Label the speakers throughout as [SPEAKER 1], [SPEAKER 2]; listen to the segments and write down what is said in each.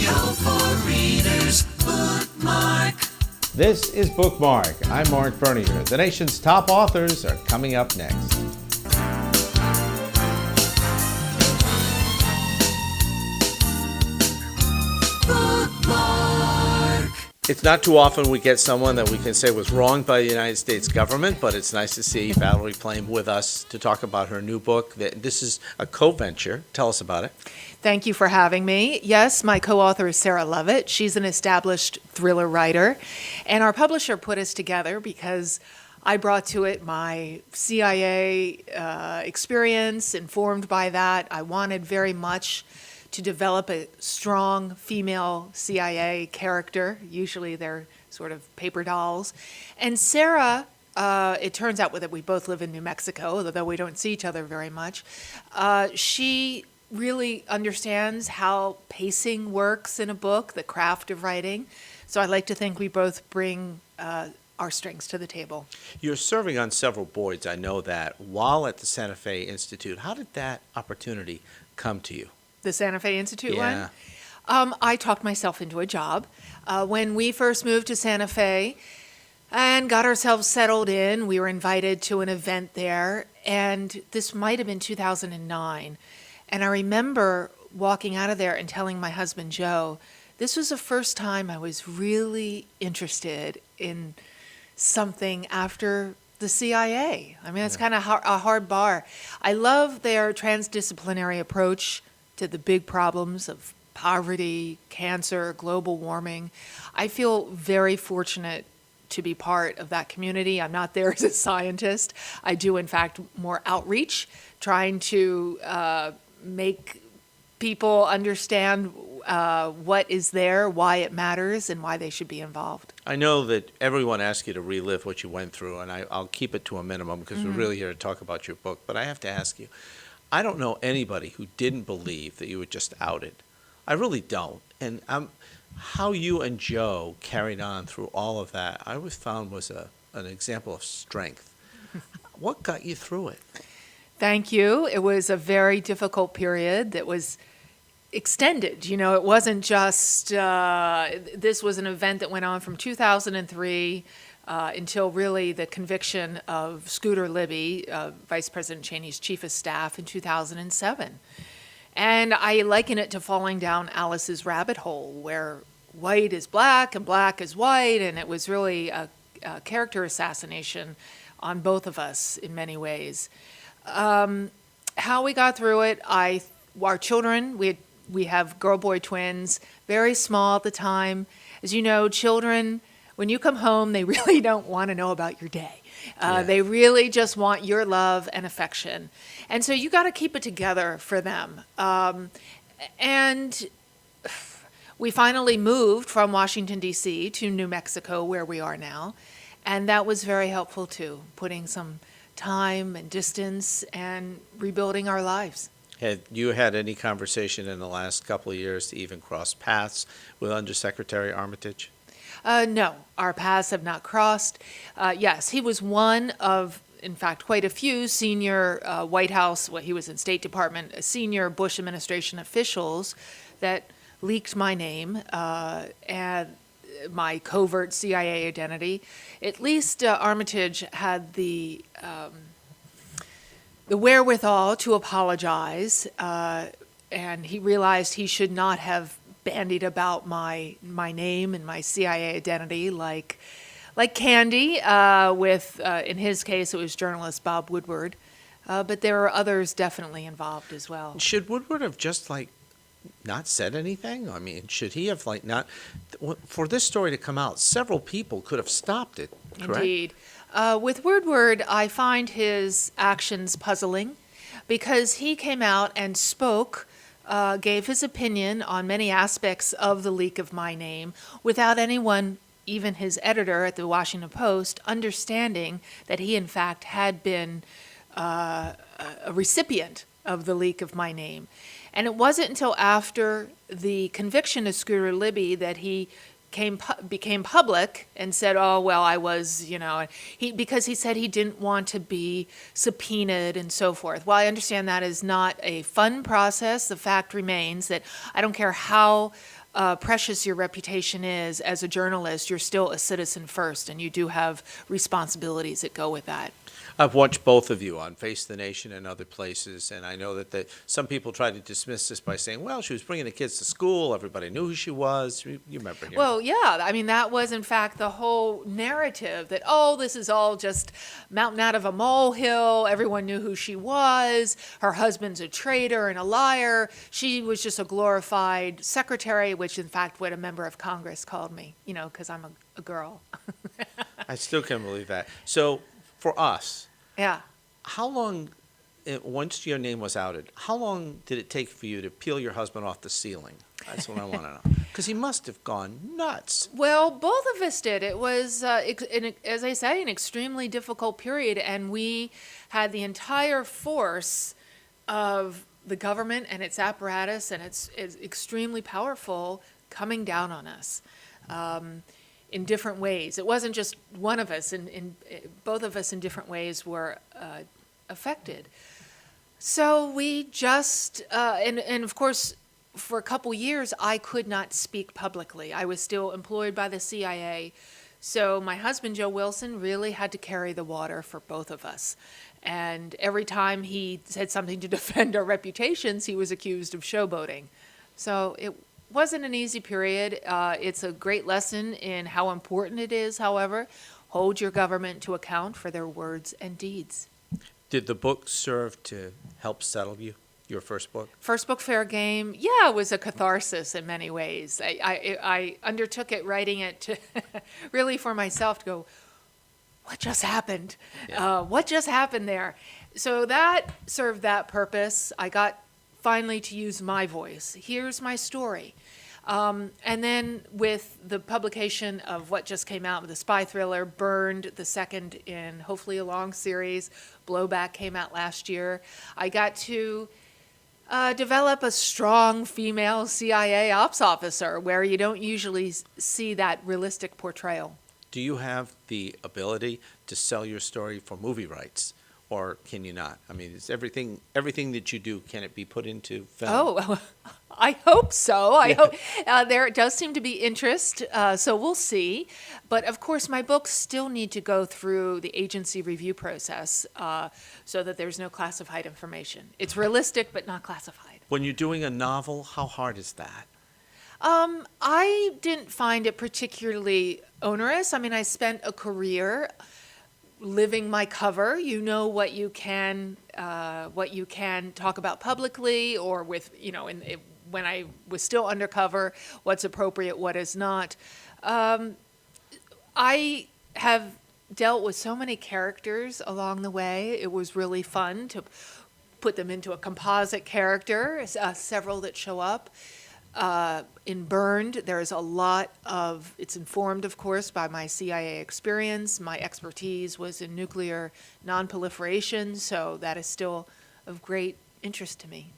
[SPEAKER 1] Radio for Readers, Bookmark.
[SPEAKER 2] This is Bookmark. I'm Marc Bernier. The nation's top authors are coming up next.
[SPEAKER 1] Bookmark.
[SPEAKER 2] It's not too often we get someone that we can say was wronged by the United States government, but it's nice to see Valerie Plame with us to talk about her new book. This is a co-venture. Tell us about it.
[SPEAKER 3] Thank you for having me. Yes, my co-author is Sarah Lovett. She's an established thriller writer, and our publisher put us together because I brought to it my CIA experience. Informed by that, I wanted very much to develop a strong female CIA character. Usually they're sort of paper dolls. And Sarah, it turns out that we both live in New Mexico, although we don't see each other very much. She really understands how pacing works in a book, the craft of writing. So I like to think we both bring our strengths to the table.
[SPEAKER 2] You're serving on several boards, I know that, while at the Santa Fe Institute. How did that opportunity come to you?
[SPEAKER 3] The Santa Fe Institute
[SPEAKER 2] Yeah.
[SPEAKER 3] one? I talked myself into a job. When we first moved to Santa Fe and got ourselves settled in, we were invited to an event there, and this might have been 2009. And I remember walking out of there and telling my husband, Joe, this was the first time I was really interested in something after the CIA. I mean, it's kind of a hard bar. I love their transdisciplinary approach to the big problems of poverty, cancer, global warming. I feel very fortunate to be part of that community. I'm not there as a scientist. I do, in fact, more outreach, trying to make people understand what is there, why it matters, and why they should be involved.
[SPEAKER 2] I know that everyone asks you to relive what you went through, and I'll keep it to a minimum because we're really here to talk about your book. But I have to ask you, I don't know anybody who didn't believe that you were just outed. I really don't. And how you and Joe carried on through all of that, I always found was an example of strength. What got you through it?
[SPEAKER 3] Thank you. It was a very difficult period that was extended. You know, it wasn't just, this was an event that went on from 2003 until really the conviction of Scooter Libby, Vice President Cheney's chief of staff, in 2007. And I liken it to falling down Alice's rabbit hole, where white is black and black is white, and it was really a character assassination on both of us in many ways. How we got through it, our children, we have girl-boy twins, very small at the time. As you know, children, when you come home, they really don't want to know about your day. They really just want your love and affection. And so you got to keep it together for them. And we finally moved from Washington, D.C. to New Mexico, where we are now. And that was very helpful, too, putting some time and distance and rebuilding our lives.
[SPEAKER 2] Had you had any conversation in the last couple of years to even cross paths with Undersecretary Armitage?
[SPEAKER 3] No, our paths have not crossed. Yes, he was one of, in fact, quite a few senior White House, he was in State Department, senior Bush administration officials that leaked my name and my covert CIA identity. At least Armitage had the wherewithal to apologize, and he realized he should not have bandied about my name and my CIA identity like candy. With in his case, it was journalist Bob Woodward, but there are others definitely involved as well.
[SPEAKER 2] Should Woodward have just not said anything? I mean, should he have not? For this story to come out, several people could have stopped it. Correct?
[SPEAKER 3] Indeed. With Woodward, I find his actions puzzling because he came out and spoke, gave his opinion on many aspects of the leak of my name without anyone, even his editor at the Washington Post, understanding that he in fact had been a recipient of the leak of my name. And it wasn't until after the conviction of Scooter Libby that he became public and said, "Oh well, I was," because he said he didn't want to be subpoenaed and so forth. While I understand that is not a fun process, the fact remains that I don't care how precious your reputation is as a journalist, you're still a citizen first, and you do have responsibilities that go with that.
[SPEAKER 2] I've watched both of you on Face the Nation and other places, and I know that some people try to dismiss this by saying, well, she was bringing the kids to school, everybody knew who she was. You remember.
[SPEAKER 3] Well, yeah, I mean, that was, in fact, the whole narrative that, oh, this is all just mountain out of a molehill, everyone knew who she was, her husband's a traitor and a liar, she was just a glorified secretary, which, in fact, what a member of Congress called me, because I'm a girl.
[SPEAKER 2] I still can't believe that. So, for us,
[SPEAKER 3] yeah.
[SPEAKER 2] how long, once your name was outed, how long did it take for you to peel your husband off the ceiling? That's what I want to know. Because he must have gone nuts.
[SPEAKER 3] Well, both of us did. It was, as I say, an extremely difficult period, and we had the entire force of the government and its apparatus, and it's extremely powerful, coming down on us. In different ways. It wasn't just one of us, and both of us in different ways were affected. So we just, and of course, for a couple years, I could not speak publicly. I was still employed by the CIA. So my husband, Joe Wilson, really had to carry the water for both of us. And every time he said something to defend our reputations, he was accused of showboating. So it wasn't an easy period. It's a great lesson in how important it is, however. Hold your government to account for their words and deeds.
[SPEAKER 2] Did the book serve to help settle you, your first book?
[SPEAKER 3] First book, Fair Game, yeah, it was a catharsis in many ways. I undertook it, writing it to really for myself to go, what just happened?
[SPEAKER 2] Yeah.
[SPEAKER 3] What just happened there? So that served that purpose. I got finally to use my voice. Here's my story. And then with the publication of what just came out with the spy thriller, Burned, the second in hopefully a long series, Blowback came out last year, I got to develop a strong female CIA ops officer where you don't usually see that realistic portrayal.
[SPEAKER 2] Do you have the ability to sell your story for movie rights? Or can you not? I mean, is everything that you do, can it be put into film?
[SPEAKER 3] Oh, I hope so. I hope there does seem to be interest, so we'll see. But of course, my books still need to go through the agency review process so that there's no classified information. It's realistic, but not classified.
[SPEAKER 2] When you're doing a novel, how hard is that?
[SPEAKER 3] I didn't find it particularly onerous. I mean, I spent a career living my cover. You know what you can talk about publicly, or with when I was still undercover, what's appropriate, what is not. I have dealt with so many characters along the way. It was really fun to put them into a composite character, several that show up. In Burned, there's a lot of, it's informed, of course, by my CIA experience. My expertise was in nuclear nonproliferation, so that is still of great interest to me.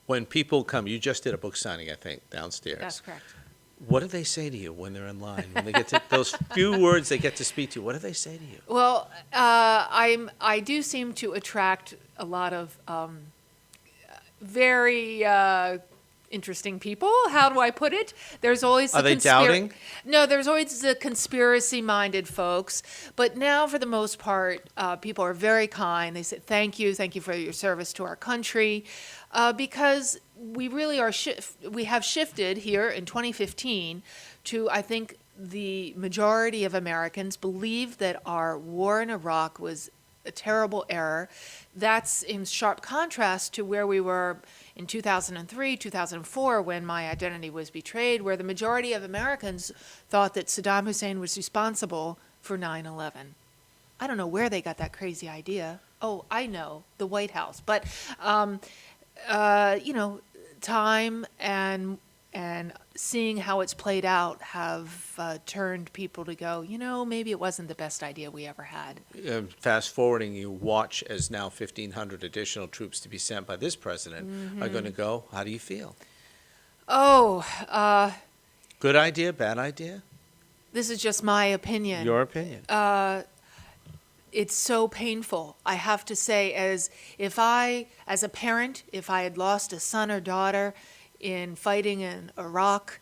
[SPEAKER 2] When people come, you just did a book signing, I think, downstairs.
[SPEAKER 3] That's correct.
[SPEAKER 2] What do they say to you when they're in line? When they get to those few words they get to speak to you, what do they say to you?
[SPEAKER 3] Well, I do seem to attract a lot of very interesting people. How do I put it? There's always
[SPEAKER 2] Are they doubting?
[SPEAKER 3] No, there's always the conspiracy-minded folks. But now, for the most part, people are very kind. They say, thank you for your service to our country. Because we really are, we have shifted here in 2015 to, I think, the majority of Americans believe that our war in Iraq was a terrible error. That's in sharp contrast to where we were in 2003, 2004, when my identity was betrayed, where the majority of Americans thought that Saddam Hussein was responsible for 9/11. I don't know where they got that crazy idea. Oh, I know, the White House. But, time and seeing how it's played out have turned people to go, maybe it wasn't the best idea we ever had.
[SPEAKER 2] Fast forwarding, you watch as now 1,500 additional troops to be sent by this president are going to go. How do you feel?
[SPEAKER 3] Oh,
[SPEAKER 2] Good idea, bad idea?
[SPEAKER 3] This is just my opinion.
[SPEAKER 2] Your opinion.
[SPEAKER 3] It's so painful. I have to say, as a parent, if I had lost a son or daughter in fighting in Iraq,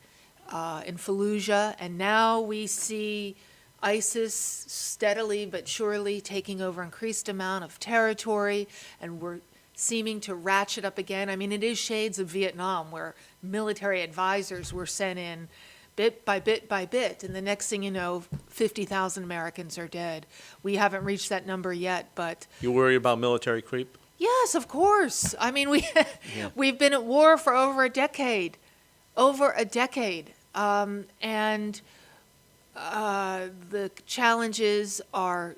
[SPEAKER 3] in Fallujah, and now we see ISIS steadily but surely taking over increased amount of territory, and we're seeming to ratchet up again. I mean, it is shades of Vietnam, where military advisors were sent in bit by bit by bit, and the next thing you know, 50,000 Americans are dead. We haven't reached that number yet, but...
[SPEAKER 2] You worry about military creep?
[SPEAKER 3] Yes, of course. I mean, we've been at war for over a decade. And the challenges are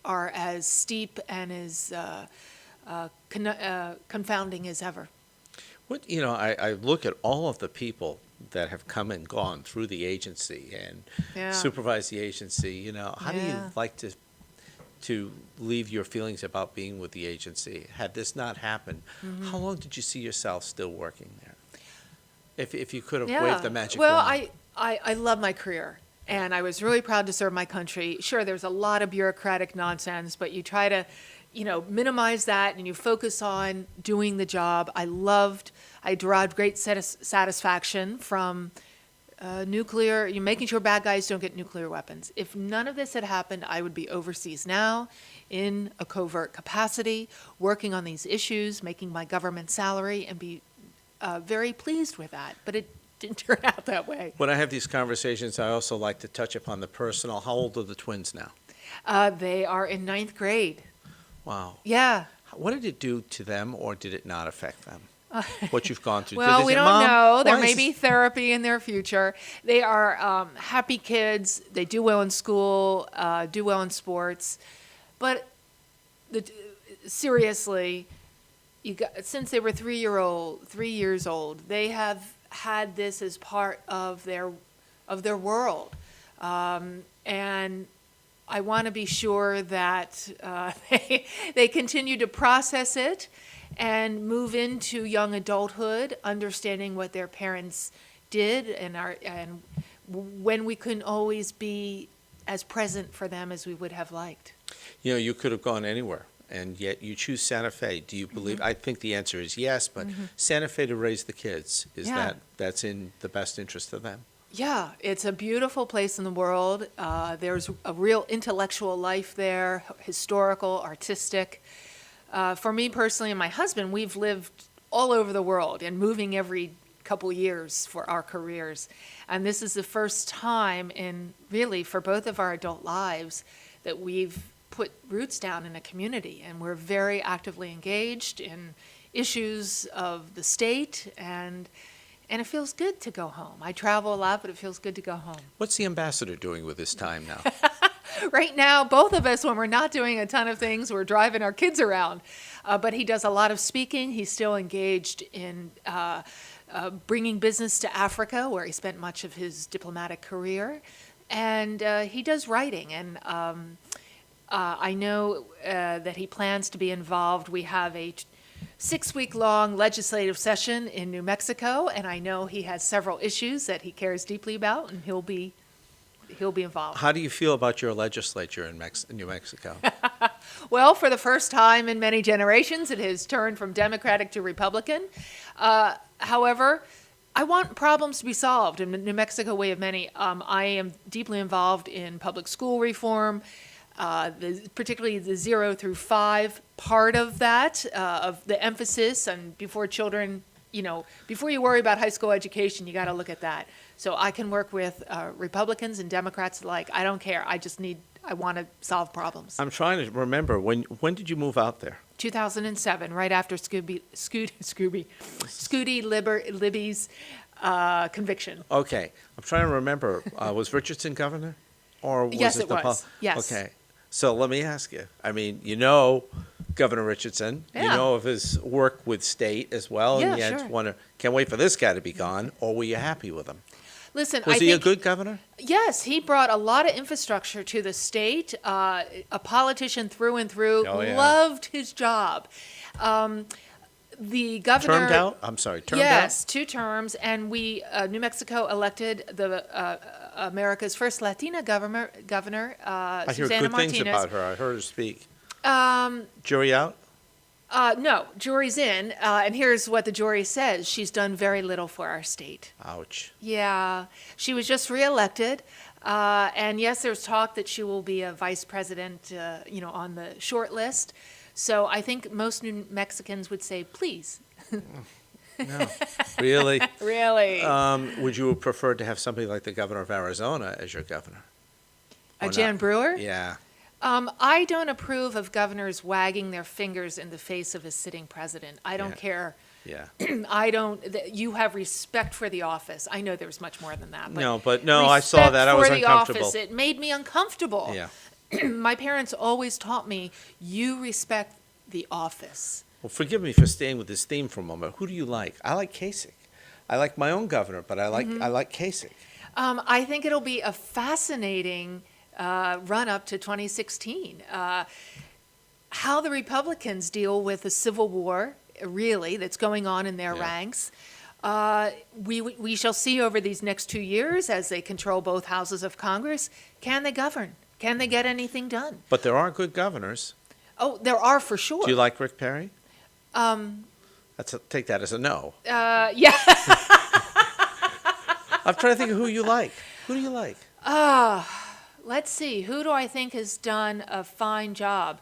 [SPEAKER 3] as steep and as confounding as ever.
[SPEAKER 2] I look at all of the people that have come and gone through the agency and supervised the agency. How do you like to leave your feelings about being with the agency? Had this not happened, how long did you see yourself still working there? If you could have waved the magic wand.
[SPEAKER 3] I love my career, and I was really proud to serve my country. Sure, there's a lot of bureaucratic nonsense, but you try to, minimize that, and you focus on doing the job. I derived great satisfaction from making sure bad guys don't get nuclear weapons. If none of this had happened, I would be overseas now in a covert capacity, working on these issues, making my government salary, and be very pleased with that. But it didn't turn out that way.
[SPEAKER 2] When I have these conversations, I also like to touch upon the personal. How old are the twins now?
[SPEAKER 3] They are in 9th grade.
[SPEAKER 2] Wow.
[SPEAKER 3] Yeah.
[SPEAKER 2] What did it do to them, or did it not affect them? What you've gone through?
[SPEAKER 3] Well,
[SPEAKER 2] Did they
[SPEAKER 3] we
[SPEAKER 2] say,
[SPEAKER 3] don't
[SPEAKER 2] "Mom,
[SPEAKER 3] know. There
[SPEAKER 2] why
[SPEAKER 3] may
[SPEAKER 2] is
[SPEAKER 3] be therapy in their future. They are happy kids. They do well in school, do well in sports. But seriously, since they were 3 years old, they have had this as part of their world, and I want to be sure that they continue to process it and move into young adulthood, understanding what their parents did, and when we couldn't always be as present for them as we would have liked.
[SPEAKER 2] You could have gone anywhere, and yet you choose Santa Fe. Do you believe? I think the answer is yes, but Santa Fe to raise the kids, that's in the best interest of them?
[SPEAKER 3] Yeah, it's a beautiful place in the world. There's a real intellectual life there, historical, artistic. For me personally and my husband, we've lived all over the world and moving every couple years for our careers. And this is the first time for both of our adult lives that we've put roots down in a community. And we're very actively engaged in issues of the state, and it feels good to go home. I travel a lot, but it feels good to go home.
[SPEAKER 2] What's the ambassador doing with his time now?
[SPEAKER 3] Right now, both of us, when we're not doing a ton of things, we're driving our kids around. But he does a lot of speaking. He's still engaged in bringing business to Africa, where he spent much of his diplomatic career. And he does writing. And I know that he plans to be involved. We have a 6-week-long legislative session in New Mexico, and I know he has several issues that he cares deeply about, and he'll be involved.
[SPEAKER 2] How do you feel about your legislature in New Mexico?
[SPEAKER 3] Well, for the first time in many generations, it has turned from Democratic to Republican. However, I want problems to be solved. In New Mexico, we have many. I am deeply involved in public school reform, particularly the 0 through 5 part of that, of the emphasis on before children, before you worry about high school education, you got to look at that. So I can work with Republicans and Democrats alike. I don't care. I want to solve problems.
[SPEAKER 2] I'm trying to remember, when did you move out there?
[SPEAKER 3] 2007, right after Scooty Libby's conviction.
[SPEAKER 2] Okay. I'm trying to remember. Was Richardson governor? Or was
[SPEAKER 3] Yes, it
[SPEAKER 2] the
[SPEAKER 3] was. Yes.
[SPEAKER 2] Okay. So let me ask you. I mean, Governor Richardson.
[SPEAKER 3] Yeah.
[SPEAKER 2] You know of his work with state as well.
[SPEAKER 3] Yeah,
[SPEAKER 2] and yet
[SPEAKER 3] sure.
[SPEAKER 2] Can't wait for this guy to be gone. Or were you happy with him?
[SPEAKER 3] Listen,
[SPEAKER 2] Was he a good governor?
[SPEAKER 3] Yes, he brought a lot of infrastructure to the state. A politician through and through,
[SPEAKER 2] Oh, yeah.
[SPEAKER 3] loved his job. The governor.
[SPEAKER 2] Termed out? I'm sorry, termed out?
[SPEAKER 3] Yes, 2 terms, and New Mexico elected America's first Latina governor,
[SPEAKER 2] I hear
[SPEAKER 3] Susana
[SPEAKER 2] good things
[SPEAKER 3] Martinez.
[SPEAKER 2] about her. I heard her speak. Jury out?
[SPEAKER 3] No, jury's in, and here's what the jury says. She's done very little for our state.
[SPEAKER 2] Ouch.
[SPEAKER 3] Yeah, she was just reelected, and yes, there's talk that she will be a vice president, on the short list. So I think most New Mexicans would say, please.
[SPEAKER 2] No. Really?
[SPEAKER 3] Really?
[SPEAKER 2] Would you have preferred to have somebody like the governor of Arizona as your governor? Or
[SPEAKER 3] Jan
[SPEAKER 2] not?
[SPEAKER 3] Brewer?
[SPEAKER 2] Yeah.
[SPEAKER 3] I don't approve of governors wagging their fingers in the face of a sitting president. I don't
[SPEAKER 2] Yeah.
[SPEAKER 3] care.
[SPEAKER 2] Yeah.
[SPEAKER 3] You have respect for the office. I know there's much more than that.
[SPEAKER 2] No, I saw that. I was
[SPEAKER 3] respect for the
[SPEAKER 2] uncomfortable.
[SPEAKER 3] office, it made me uncomfortable.
[SPEAKER 2] Yeah.
[SPEAKER 3] My parents always taught me, you respect the office.
[SPEAKER 2] Well, forgive me for staying with this theme for a moment. Who do you like? I like Kasich. I like my own governor, but I like Kasich.
[SPEAKER 3] I think it'll be a fascinating run up to 2016. How the Republicans deal with the civil war, really, that's going on in their ranks. We shall see over these next 2 years as they control both houses of Congress. Can they govern? Can they get anything done?
[SPEAKER 2] But there are good governors.
[SPEAKER 3] Oh, there are for sure.
[SPEAKER 2] Do you like Rick Perry? Take that as a no.
[SPEAKER 3] Yeah.
[SPEAKER 2] I'm trying to think of who you like. Who do you like?
[SPEAKER 3] Let's see. Who do I think has done a fine job?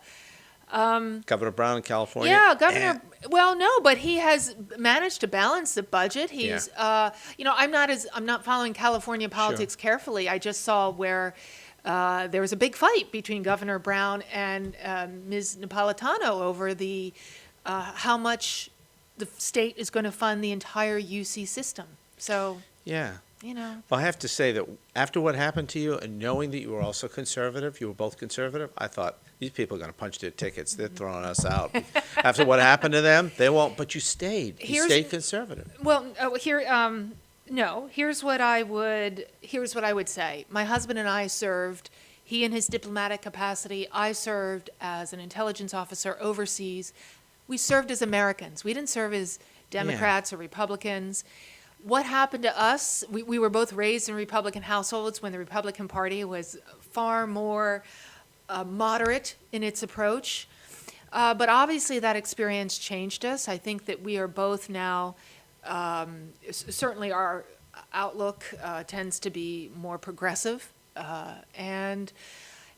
[SPEAKER 2] Governor Brown in California?
[SPEAKER 3] Yeah, Governor. Well, no, but he has managed to balance the budget. He's, I'm not following California politics carefully. I just saw where there was a big fight between Governor Brown and Ms. Napolitano over the how much the state is going to fund the entire UC system. So,
[SPEAKER 2] Yeah.
[SPEAKER 3] Well,
[SPEAKER 2] I have to say that after what happened to you and knowing that you were also conservative, you were both conservative, I thought, these people are going to punch their tickets. They're throwing us out. After what happened to them, they won't. But you stayed. You stayed conservative.
[SPEAKER 3] Well, here's what I would say. My husband and I served, he in his diplomatic capacity, I served as an intelligence officer overseas. We served as Americans. We didn't serve as Democrats or Republicans. What happened to us, we were both raised in Republican households when the Republican Party was far more moderate in its approach. But obviously that experience changed us. I think that we are both now, certainly our outlook tends to be more progressive. And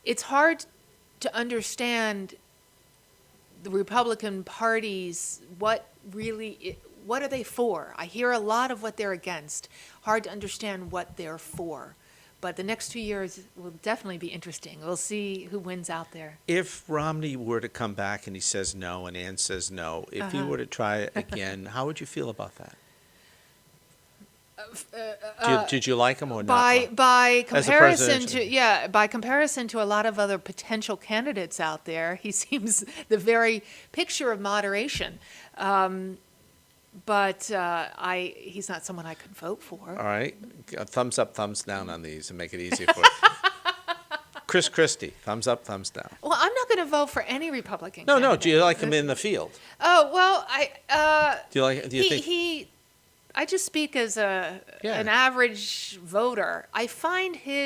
[SPEAKER 3] it's hard to understand the Republican Party's, what are they for? I hear a lot of what they're against. Hard to understand what they're for. But the next 2 years will definitely be interesting. We'll see who wins out there.
[SPEAKER 2] If Romney were to come back and he says no and Ann says no, if he were to try it again, how would you feel about that? Did you like him or not?
[SPEAKER 3] By comparison
[SPEAKER 2] presidential-
[SPEAKER 3] by comparison to a lot of other potential candidates out there, he seems the very picture of moderation. But he's not someone I could vote for.
[SPEAKER 2] All right. Thumbs up, thumbs down on these and make it easy for you. Chris Christie, thumbs up, thumbs down.
[SPEAKER 3] Well, I'm not going to vote for any Republican
[SPEAKER 2] No,
[SPEAKER 3] candidate.
[SPEAKER 2] do you like him in the field?
[SPEAKER 3] Oh, well,
[SPEAKER 2] Do you think?
[SPEAKER 3] I just speak as an average voter. I find how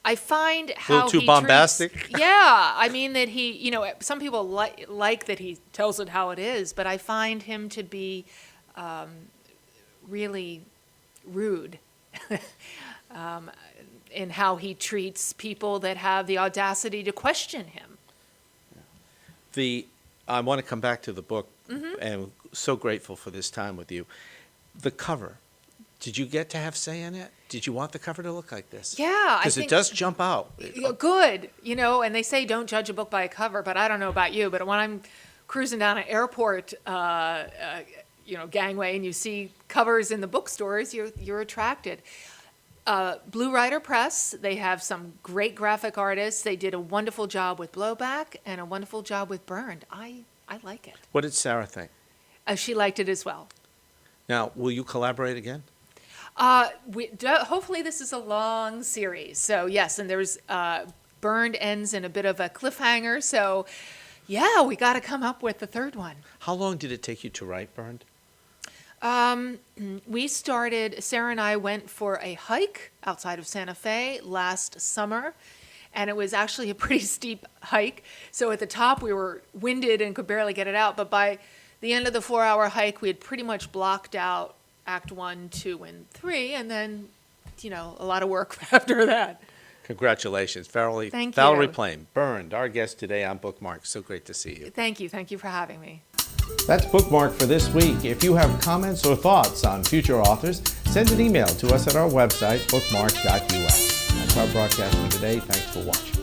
[SPEAKER 2] A little too bombastic?
[SPEAKER 3] I mean that he, some people like that he tells it how it is, but I find him to be really rude in how he treats people that have the audacity to question him.
[SPEAKER 2] I want to come back to the book,
[SPEAKER 3] Mm-hmm.
[SPEAKER 2] and so grateful for this time with you. The cover. Did you get to have say in it? Did you want the cover to look like this?
[SPEAKER 3] Yeah, I
[SPEAKER 2] because it does jump out.
[SPEAKER 3] Good, and they say don't judge a book by a cover, but I don't know about you, but when I'm cruising down an airport, gangway, and you see covers in the bookstores, you're attracted. Blue Rider Press, they have some great graphic artists. They did a wonderful job with Blowback and a wonderful job with Burned. I like it.
[SPEAKER 2] What did Sarah think?
[SPEAKER 3] She liked it as well.
[SPEAKER 2] Now, will you collaborate again?
[SPEAKER 3] Hopefully this is a long series. So yes, and there's Burned ends in a bit of a cliffhanger. So, Yeah, we got to come up with the third one.
[SPEAKER 2] How long did it take you to write Burned?
[SPEAKER 3] We started, Sarah and I went for a hike outside of Santa Fe last summer, and it was actually a pretty steep hike. So at the top, we were winded and could barely get it out. But by the end of the 4-hour hike, we had pretty much blocked out Act 1, 2, and 3, and then, a lot of work after that.
[SPEAKER 2] Congratulations, Valerie
[SPEAKER 3] Thank
[SPEAKER 2] Valerie
[SPEAKER 3] you.
[SPEAKER 2] Plame, Burned, our guest today on Bookmark. So great to see you.
[SPEAKER 3] Thank you. Thank you for having me.
[SPEAKER 4] That's Bookmark for this week. If you have comments or thoughts on future authors, send an email to us at our website, bookmarc.us. That's our broadcast for today. Thanks for watching.